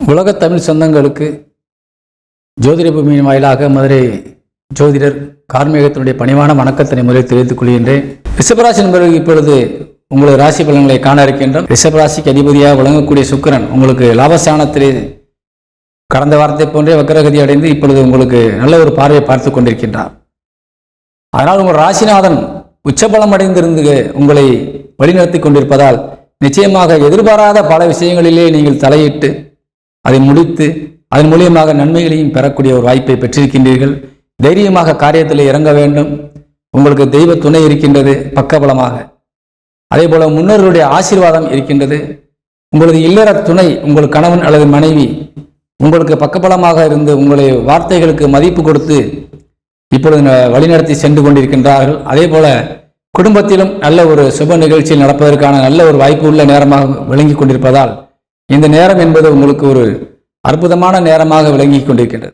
உலக தமிழ் சொந்தங்களுக்கு ஜோதிட பூமியின் வாயிலாக மதுரை ஜோதிடர் கார்மேகத்தினுடைய பணிவான வணக்கத்தினை முறை தெரிவித்துக் கொள்கின்றேன். ரிஷபராசி நண்பர்களுக்கு இப்பொழுது உங்களது ராசி பலன்களை காண இருக்கின்றோம். ரிஷபராசிக்கு அதிபதியாக விளங்கக்கூடிய சுக்கிரன் உங்களுக்கு லாபஸ்தானத்திலே கடந்த வாரத்தை போன்றே வக்கரகதி அடைந்து இப்பொழுது உங்களுக்கு நல்ல ஒரு பார்வையை பார்த்து கொண்டிருக்கின்றார். அதனால் உங்கள் ராசிநாதன் உச்சபலம் அடைந்திருந்து உங்களை வழிநடத்தி கொண்டிருப்பதால் நிச்சயமாக எதிர்பாராத பல விஷயங்களிலே நீங்கள் தலையிட்டு அதை முடித்து அதன் மூலியமாக நன்மைகளையும் பெறக்கூடிய ஒரு வாய்ப்பை பெற்றிருக்கின்றீர்கள். தைரியமாக காரியத்தில் இறங்க வேண்டும். உங்களுக்கு தெய்வ துணை இருக்கின்றது பக்கபலமாக. அதே போல முன்னோர்களுடைய ஆசீர்வாதம் இருக்கின்றது. உங்களது இல்லற துணை உங்கள் கணவன் அல்லது மனைவி உங்களுக்கு பக்கபலமாக இருந்து உங்களை வார்த்தைகளுக்கு மதிப்பு கொடுத்து இப்பொழுது வழிநடத்தி சென்று கொண்டிருக்கின்றார்கள். அதே போல குடும்பத்திலும் நல்ல ஒரு சுப நிகழ்ச்சியில் நடப்பதற்கான நல்ல ஒரு வாய்ப்பு உள்ள நேரமாக விளங்கி கொண்டிருப்பதால் இந்த நேரம் என்பது உங்களுக்கு ஒரு அற்புதமான நேரமாக விளங்கி கொண்டிருக்கின்றது.